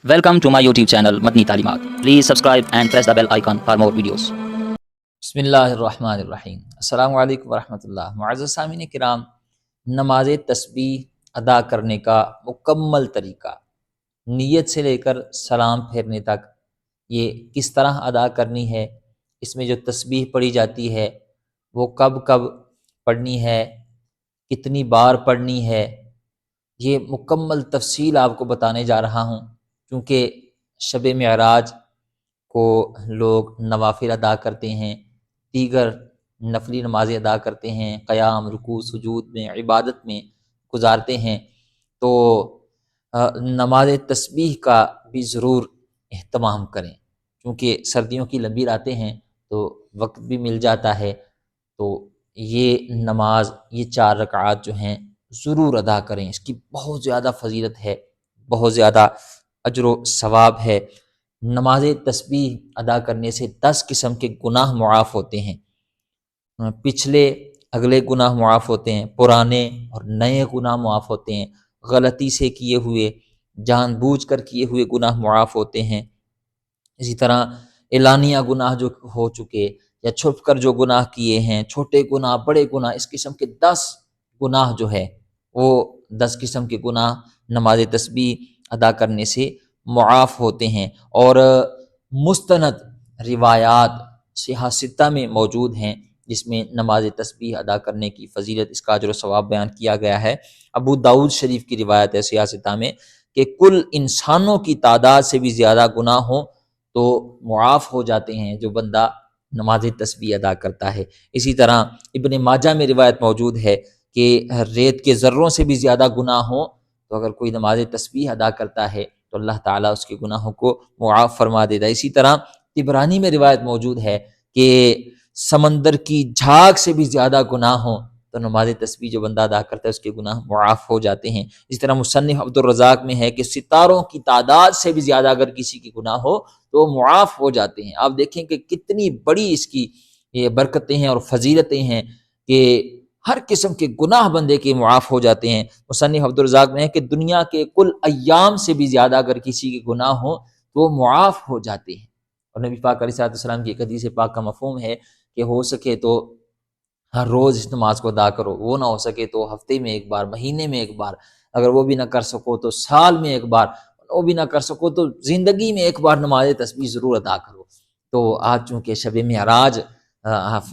Welcome to my YouTube channel Madni Talimat. Please subscribe and press the bell icon for more videos. بسم اللہ الرحمن الرحیم۔ السلام علیکم ورحمۃ اللہ۔ معزز سامعین کرام، نماز تسبیح ادا کرنے کا مکمل طریقہ نیت سے لے کر سلام پھیرنے تک یہ کس طرح ادا کرنی ہے، اس میں جو تسبیح پڑھی جاتی ہے وہ کب کب پڑھنی ہے، کتنی بار پڑھنی ہے، یہ مکمل تفصیل آپ کو بتانے جا رہا ہوں، کیونکہ شب معراج کو لوگ نوافل ادا کرتے ہیں، دیگر نفلی نمازیں ادا کرتے ہیں، قیام، رکوع، سجود میں، عبادت میں گزارتے ہیں، تو نماز تسبیح کا بھی ضرور اہتمام کریں، کیونکہ سردیوں کی لمبی راتیں ہیں تو وقت بھی مل جاتا ہے، تو یہ نماز، یہ 4 رکعات جو ہیں ضرور ادا کریں۔ اس کی بہت زیادہ فضیلت ہے، بہت زیادہ اجر و ثواب ہے۔ نماز تسبیح ادا کرنے سے 10 قسم کے گناہ معاف ہوتے ہیں، پچھلے اگلے گناہ معاف ہوتے ہیں، پرانے اور نئے گناہ معاف ہوتے ہیں، غلطی سے کیے ہوئے، جان بوجھ کر کیے ہوئے گناہ معاف ہوتے ہیں، اسی طرح اعلانیہ گناہ جو ہو چکے یا چھپ کر جو گناہ کیے ہیں، چھوٹے گناہ، بڑے گناہ، اس قسم کے 10 گناہ جو ہے وہ 10 قسم کے گناہ نماز تسبیح ادا کرنے سے معاف ہوتے ہیں۔ اور مستند روایات صحیحہ ستہ میں موجود ہیں جس میں نماز تسبیح ادا کرنے کی فضیلت، اس کا اجر و ثواب بیان کیا گیا ہے۔ ابو داؤد شریف کی روایت ہے صحیحہ ستہ میں کہ کل انسانوں کی تعداد سے بھی زیادہ گناہ ہوں تو معاف ہو جاتے ہیں جو بندہ نماز تسبیح ادا کرتا ہے۔ اسی طرح ابن ماجہ میں روایت موجود ہے کہ ریت کے ذروں سے بھی زیادہ گناہ ہوں تو اگر کوئی نماز تسبیح ادا کرتا ہے تو اللہ تعالیٰ اس کے گناہوں کو معاف فرما دیتا ہے۔ اسی طرح طبرانی میں روایت موجود ہے کہ سمندر کی جھاگ سے بھی زیادہ گناہ ہوں تو نماز تسبیح جو بندہ ادا کرتا ہے اس کے گناہ معاف ہو جاتے ہیں۔ اس طرح مصنف عبدالرزاق میں ہے کہ ستاروں کی تعداد سے بھی زیادہ اگر کسی کی گناہ ہو تو معاف ہو جاتے ہیں۔ آپ دیکھیں کہ کتنی بڑی اس کی یہ برکتیں ہیں اور فضیلتیں ہیں کہ ہر قسم کے گناہ بندے کے معاف ہو جاتے ہیں۔ مصنف عبدالرزاق میں ہے کہ دنیا کے کل ایام سے بھی زیادہ اگر کسی کے گناہ ہوں تو وہ معاف ہو جاتے ہیں۔ اور نبی پاک علیہ السلام کی ایک حدیث پاک کا مفہوم ہے کہ ہو سکے تو ہر روز اس نماز کو ادا کرو، وہ نہ ہو سکے تو ہفتے میں ایک بار، مہینے میں ایک بار، اگر وہ بھی نہ کر سکو تو سال میں ایک بار، وہ بھی نہ کر سکو تو زندگی میں ایک بار نماز تسبیح ضرور ادا کرو۔ تو آج چونکہ شب معراج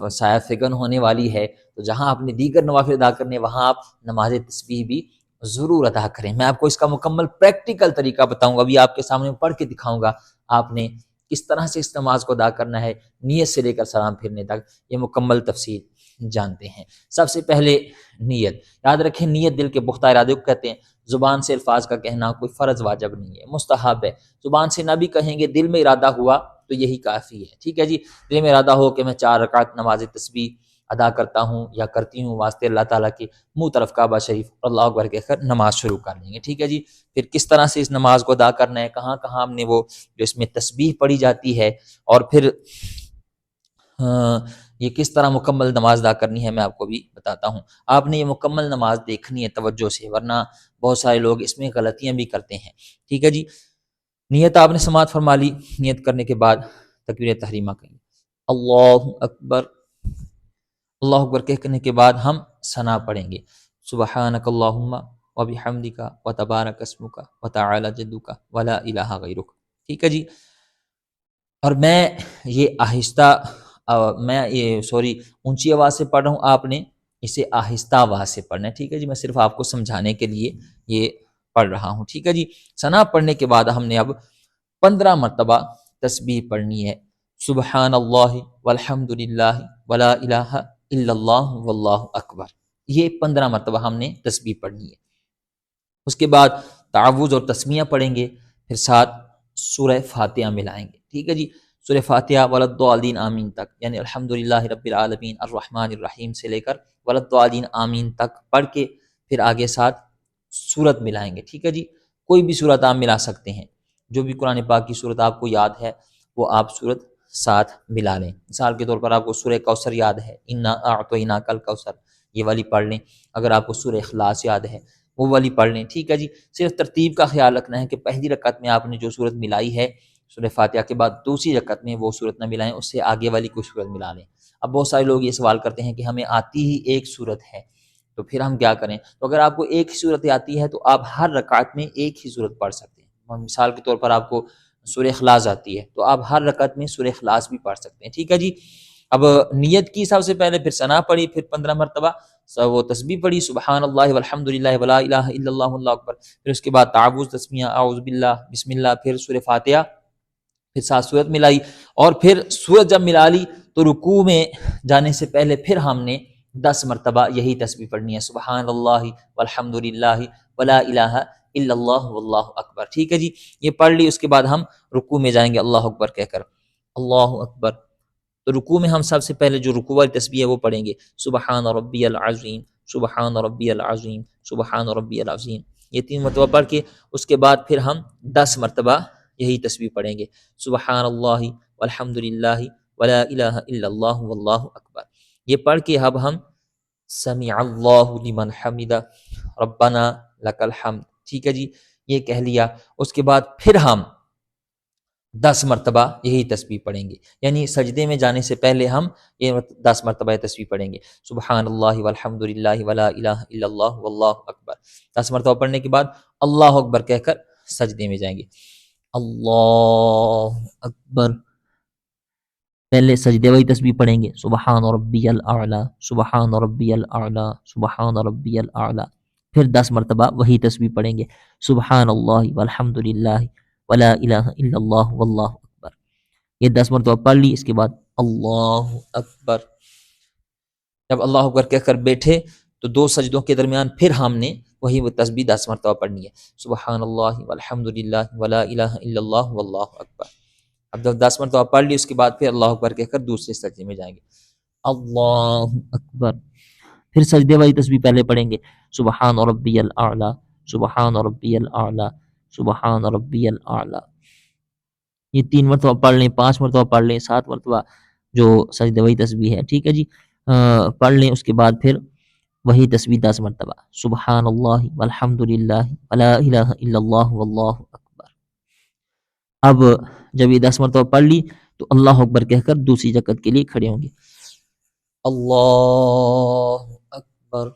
سایہ فگن ہونے والی ہے تو جہاں اپنے دیگر نوافل ادا کرنے وہاں آپ نماز تسبیح بھی ضرور ادا کریں۔ میں آپ کو اس کا مکمل پریکٹیکل طریقہ بتاؤں گا، ابھی آپ کے سامنے پڑھ کے دکھاؤں گا آپ نے کس طرح سے اس نماز کو ادا کرنا ہے، نیت سے لے کر سلام پھیرنے تک یہ مکمل تفصیل جانتے ہیں۔ سب سے پہلے نیت، یاد رکھیں نیت دل کے پختہ ارادے کو کہتے ہیں۔ زبان سے الفاظ کا کہنا کوئی فرض واجب نہیں ہے، مستحب ہے۔ زبان سے نہ بھی کہیں گے، دل میں ارادہ ہوا تو یہی کافی ہے، ٹھیک ہے جی۔ دل میں ارادہ ہو کہ میں 4 رکعت نماز تسبیح ادا کرتا ہوں یا کرتی ہوں واسطے اللہ تعالیٰ کی، منہ طرف کعبہ شریف اللہ اکبر کہہ کر نماز شروع کر لیں گے، ٹھیک ہے جی۔ پھر کس طرح سے اس نماز کو ادا کرنا ہے، کہاں کہاں ہم نے وہ جو اس میں تسبیح پڑھی جاتی ہے، اور پھر یہ کس طرح مکمل نماز ادا کرنی ہے میں آپ کو بھی بتاتا ہوں۔ آپ نے یہ مکمل نماز دیکھنی ہے توجہ سے، ورنہ بہت سارے لوگ اس میں غلطیاں بھی کرتے ہیں، ٹھیک ہے جی۔ نیت آپ نے سماعت فرما لی، نیت کرنے کے بعد تکبیر تحریمہ کہیں، اللہ اکبر، اللہ اکبر کہنے کے بعد ہم ثنا پڑھیں گے، سبحانک اللہم وبحمدک وتبارک اسمک وتعالی جدک ولا الہ غیرک، ٹھیک ہے جی۔ اور میں یہ اونچی آواز سے پڑھ رہا ہوں، آپ نے اسے آہستہ آواز سے پڑھنا ہے، ٹھیک ہے جی۔ میں صرف آپ کو سمجھانے کے لیے یہ پڑھ رہا ہوں، ٹھیک ہے جی۔ ثنا پڑھنے کے بعد ہم نے اب 15 مرتبہ تسبیح پڑھنی ہے، سبحان اللہ والحمد للہ ولا الہ الا اللہ واللہ اکبر، یہ 15 مرتبہ ہم نے تسبیح پڑھنی ہے۔ اس کے بعد تعوذ اور تسمیہ پڑھیں گے، پھر ساتھ سورہ فاتحہ ملائیں گے، ٹھیک ہے جی۔ سورہ فاتحہ وللضالین آمین تک، یعنی الحمدللہ رب العالمین الرحمن الرحیم سے لے کر وللضالین آمین تک پڑھ کے پھر آگے ساتھ سورت ملائیں گے، ٹھیک ہے جی۔ کوئی بھی سورت آپ ملا سکتے ہیں، جو بھی قرآن پاک کی سورت آپ کو یاد ہے وہ آپ سورت ساتھ ملا لیں۔ مثال کے طور پر آپ کو سورہ کوثر یاد ہے، انا اعطیناک الکوثر، یہ والی پڑھ لیں۔ اگر آپ کو سورہ اخلاص یاد ہے وہ والی پڑھ لیں، ٹھیک ہے جی۔ صرف ترتیب کا خیال رکھنا ہے کہ پہلی رکعت میں آپ نے جو صورت ملائی ہے سورہ فاتحہ کے بعد، دوسری رکعت میں وہ صورت نہ ملائیں، اس سے آگے والی کوئی صورت ملا لیں۔ اب بہت سارے لوگ یہ سوال کرتے ہیں کہ ہمیں آتی ہی ایک صورت ہے تو پھر ہم کیا کریں؟ تو اگر آپ کو ایک ہی صورت آتی ہے تو آپ ہر رکعت میں ایک ہی صورت پڑھ سکتے ہیں۔ مثال کے طور پر آپ کو سورہ اخلاص آتی ہے تو آپ ہر رکعت میں سورہ اخلاص بھی پڑھ سکتے ہیں، ٹھیک ہے جی۔ اب نیت کی سب سے پہلے، پھر ثنا پڑھی، پھر 15 مرتبہ وہ تسبیح پڑھی، سبحان اللہ والحمد للہ ولا الہ الا اللہ اللہ اکبر، پھر اس کے بعد تعوذ تسمیہ اعوذ باللہ بسم اللہ، پھر سورہ فاتحہ، پھر ساتھ صورت ملائی، اور پھر صورت جب ملا لی تو رکوع میں جانے سے پہلے پھر ہم نے 10 مرتبہ یہی تسبیح پڑھنی ہے، سبحان اللہ والحمد للہ ولا الہ الا اللہ واللہ اکبر، ٹھیک ہے جی۔ یہ پڑھ لی، اس کے بعد ہم رکوع میں جائیں گے اللہ اکبر کہہ کر، اللہ اکبر۔ تو رکوع میں ہم سب سے پہلے جو رکوع والی تسبیح ہے وہ پڑھیں گے، سبحان ربی العظیم، سبحان ربی العظیم، سبحان ربی العظیم، یہ 3 مرتبہ پڑھ کے اس کے بعد پھر ہم 10 مرتبہ یہی تسبیح پڑھیں گے، سبحان اللہ والحمد للہ ولا الہ الا اللہ واللہ اکبر۔ یہ پڑھ کے اب ہم سمع اللہ لمن حمدہ ربنا لک الحمد، ٹھیک ہے جی، یہ کہہ لیا۔ اس کے بعد پھر ہم 10 مرتبہ یہی تسبیح پڑھیں گے، یعنی سجدے میں جانے سے پہلے ہم یہ 10 مرتبہ یہ تسبیح پڑھیں گے، سبحان اللہ والحمد للہ ولا الہ الا اللہ واللہ اکبر۔ 10 مرتبہ پڑھنے کے بعد اللہ اکبر کہہ کر سجدے میں جائیں گے، اللہ اکبر۔ پہلے سجدے والی تسبیح پڑھیں گے، سبحان ربی الاعلی، سبحان ربی الاعلی، سبحان ربی الاعلی، پھر 10 مرتبہ وہی تسبیح پڑھیں گے، سبحان اللہ والحمد للہ ولا الہ الا اللہ واللہ اکبر۔ یہ 10 مرتبہ پڑھ لی، اس کے بعد اللہ اکبر۔ جب اللہ اکبر کہہ کر بیٹھے تو 2 سجدوں کے درمیان پھر ہم نے وہی وہ تسبیح 10 مرتبہ پڑھنی ہے، سبحان اللہ والحمد للہ ولا الہ الا اللہ واللہ اکبر۔ اب جب 10 مرتبہ پڑھ لی، اس کے بعد پھر اللہ اکبر کہہ کر دوسرے سجدے میں جائیں گے، اللہ اکبر۔ پھر سجدے والی تسبیح پہلے پڑھیں گے، سبحان ربی الاعلی، سبحان ربی الاعلی، سبحان ربی الاعلی۔ یہ 3 مرتبہ پڑھ لیں، 5 مرتبہ پڑھ لیں، 7 مرتبہ جو سجدے والی تسبیح ہے، ٹھیک ہے جی، پڑھ لیں۔ اس کے بعد پھر وہی تسبیح 10 مرتبہ، سبحان اللہ والحمد للہ ولا الہ الا اللہ واللہ اکبر۔ اب جب یہ 10 مرتبہ پڑھ لی تو اللہ اکبر کہہ کر دوسری رکعت کے لیے کھڑے ہوں گے، اللہ اکبر۔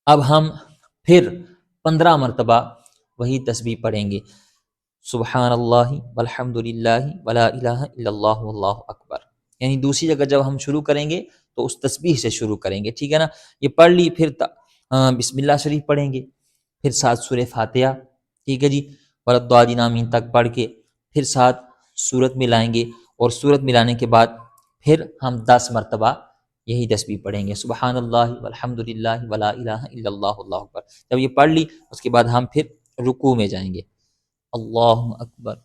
اب ہم پھر 15 مرتبہ وہی تسبیح پڑھیں گے، سبحان اللہ والحمد للہ ولا الہ الا اللہ واللہ اکبر، یعنی دوسری جگہ جب ہم شروع کریں گے تو اس تسبیح سے شروع کریں گے، ٹھیک ہے نا۔ یہ پڑھ لی، پھر بسم اللہ شریف پڑھیں گے، پھر ساتھ سورہ فاتحہ، ٹھیک ہے جی، والضالین آمین تک پڑھ کے پھر ساتھ سورت ملائیں گے، اور سورت ملانے کے بعد پھر ہم 10 مرتبہ یہی تسبیح پڑھیں گے، سبحان اللہ والحمد للہ ولا الہ الا اللہ واللہ اکبر۔ جب یہ پڑھ لی اس کے بعد ہم پھر رکوع میں جائیں گے، اللہ اکبر۔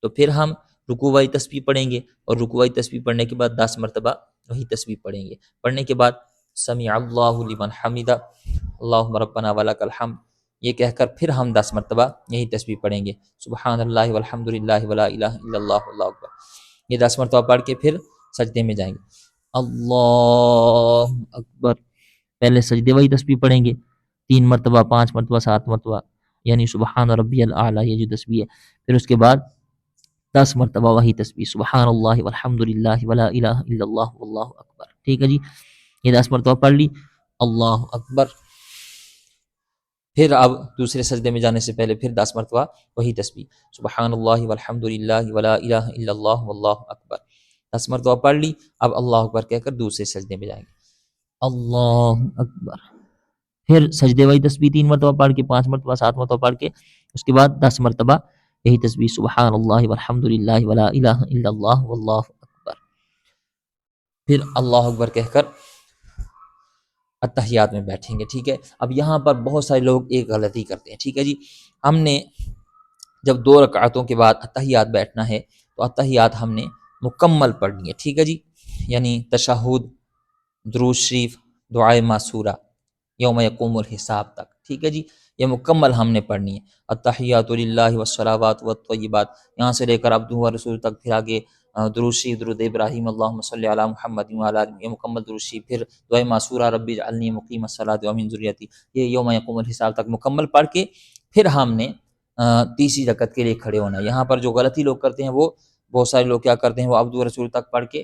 تو پھر ہم رکوع والی تسبیح پڑھیں گے، اور رکوع والی تسبیح پڑھنے کے بعد 10 مرتبہ وہی تسبیح پڑھیں گے، پڑھنے کے بعد سمع اللہ لمن حمدہ اللہم ربنا ولک الحمد، یہ کہہ کر پھر ہم 10 مرتبہ یہی تسبیح پڑھیں گے، سبحان اللہ والحمد للہ ولا الہ الا اللہ واللہ اکبر۔ یہ 10 مرتبہ پڑھ کے پھر سجدے میں جائیں گے، اللہ اکبر۔ پہلے سجدے والی تسبیح پڑھیں گے 3 مرتبہ، 5 مرتبہ، 7 مرتبہ، یعنی سبحان ربی الاعلی، یہ جو تسبیح ہے، پھر اس کے بعد 10 مرتبہ وہی تسبیح، سبحان اللہ والحمد للہ ولا الہ الا اللہ واللہ اکبر، ٹھیک ہے جی۔ یہ 10 مرتبہ پڑھ لی، اللہ اکبر۔ پھر اب دوسرے سجدے میں جانے سے پہلے پھر 10 مرتبہ وہی تسبیح، سبحان اللہ والحمد للہ ولا الہ الا اللہ واللہ اکبر، 10 مرتبہ پڑھ لی۔ اب اللہ اکبر کہہ کر دوسرے سجدے میں جائیں گے، اللہ اکبر۔ پھر سجدے والی تسبیح 3 مرتبہ پڑھ کے، 5 مرتبہ، 7 مرتبہ پڑھ کے اس کے بعد 10 مرتبہ یہی تسبیح، سبحان اللہ والحمد للہ ولا الہ الا اللہ واللہ اکبر۔ پھر اللہ اکبر کہہ کر اتحیات میں بیٹھیں گے، ٹھیک ہے۔ اب یہاں پر بہت سارے لوگ ایک غلطی کرتے ہیں، ٹھیک ہے جی۔ ہم نے جب 2 رکعتوں کے بعد اتحیات بیٹھنا ہے تو اتحیات ہم نے مکمل پڑھنی ہے، ٹھیک ہے جی، یعنی تشہد، درود شریف، دعائے معصورہ، یوم یقوم الحساب تک، ٹھیک ہے جی، یہ مکمل ہم نے پڑھنی ہے۔ التحیات للہ والصلوات والطیبات، یہاں سے لے کر عبدہ ورسولہ تک، پھر آگے درود شریف درود ابراہیم اللہم صلی علی محمد وعلی آل محمد، یہ مکمل درود شریف، پھر دعائے معصورہ ربی اجعلنی مقیم الصلاۃ ومن ذریتی، یہ یوم یقوم الحساب تک مکمل پڑھ کے پھر ہم نے تیسری رکعت کے لیے کھڑے ہونا ہے۔ یہاں پر جو غلطی لوگ کرتے ہیں، وہ بہت سارے لوگ کیا کرتے ہیں، وہ عبد الرسول تک پڑھ کے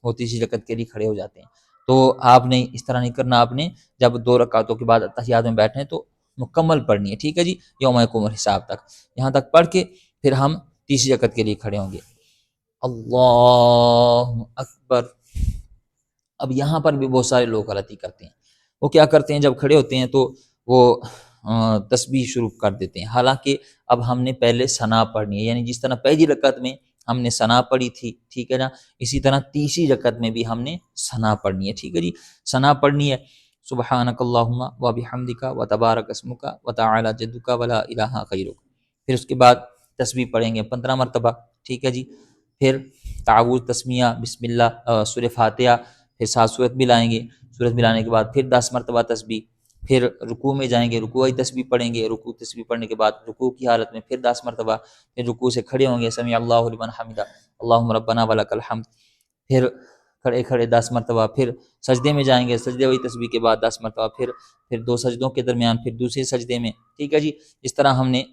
وہ تیسری رکعت کے لیے کھڑے ہو جاتے ہیں۔ تو آپ نے اس طرح نہیں کرنا، آپ نے جب 2 رکعتوں کے بعد اتحیات میں بیٹھیں تو مکمل پڑھنی ہے، ٹھیک ہے جی، یوم یقوم الحساب تک، یہاں تک پڑھ کے پھر ہم تیسری رکعت کے لیے کھڑے ہوں گے۔ اللہ اکبر۔ اب یہاں پر بھی بہت سارے لوگ غلطی کرتے ہیں، وہ کیا کرتے ہیں، جب کھڑے ہوتے ہیں تو وہ تسبیح شروع کر دیتے ہیں، حالانکہ اب ہم نے پہلے ثنا پڑھنی ہے، یعنی جس طرح پہلی رکعت میں ہم نے ثنا پڑھی تھی، ٹھیک ہے نا، اسی طرح تیسری رکعت میں بھی ہم نے ثنا پڑھنی ہے، ٹھیک ہے جی، ثنا پڑھنی ہے، سبحانک اللہم و بحمدک و تبارک اسمک و تعالی جدک ولا الہ غیرک، پھر اس کے بعد تسبیح پڑھیں گے 15 مرتبہ، ٹھیک ہے جی، پھر تعوذ، تسمیہ، بسم اللہ، سورہ فاتحہ، پھر 7 سورت ملائیں گے، سورت ملانے کے بعد پھر 10 مرتبہ تسبیح، پھر رکوع میں جائیں گے، رکوعی تسبیح پڑھیں گے، رکوع تسبیح پڑھنے کے بعد رکوع کی حالت میں پھر 10 مرتبہ، پھر رکوع سے کھڑے ہوں گے، سمیع اللہ لمن حمدہ اللہم ربنا ولک الحمد، پھر کھڑے کھڑے 10 مرتبہ، پھر سجدے میں جائیں گے، سجدے وہی تسبیح کے بعد 10 مرتبہ، پھر 2 سجدوں کے درمیان پھر دوسرے سجدے میں، ٹھیک ہے جی، اس طرح ہم نے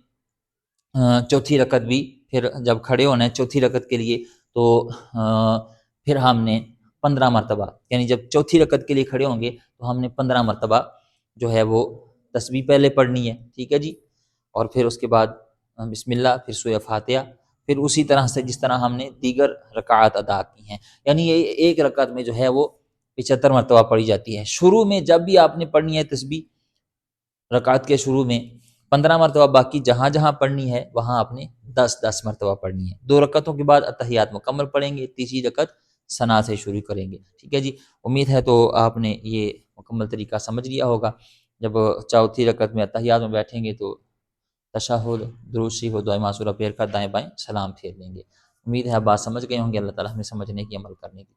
چوتھی رکعت بھی پھر جب کھڑے ہونا ہے چوتھی رکعت کے لیے تو پھر ہم نے 15 مرتبہ، یعنی جب چوتھی رکعت کے لیے کھڑے ہوں گے تو ہم نے 15 مرتبہ جو ہے وہ تسبیح پہلے پڑھنی ہے، ٹھیک ہے جی، اور پھر اس کے بعد بسم اللہ، پھر سورہ فاتحہ، پھر اسی طرح سے جس طرح ہم نے دیگر رکعات ادا کی ہیں، یعنی یہ ایک رکعت میں جو ہے وہ 75 مرتبہ پڑھی جاتی ہے۔ شروع میں جب بھی آپ نے پڑھنی ہے تسبیح رکعت کے شروع میں 15 مرتبہ، باقی جہاں جہاں پڑھنی ہے وہاں آپ نے 10 مرتبہ پڑھنی ہے۔ 2 رکعتوں کے بعد اتحیات مکمل پڑھیں گے، تیسری رکعت ثنا سے شروع کریں گے، ٹھیک ہے جی، امید ہے تو آپ نے یہ مکمل طریقہ سمجھ لیا ہوگا۔ جب چوتھی رکعت میں اتحیات میں بیٹھیں گے تو تشہد، درود شریف و دعائے معصورہ پڑھ کر دائیں بائیں سلام پھیر لیں گے۔ امید ہے آپ بات سمجھ گئے ہوں گے، اللہ تعالیٰ ہمیں سمجھنے کی، عمل کرنے کی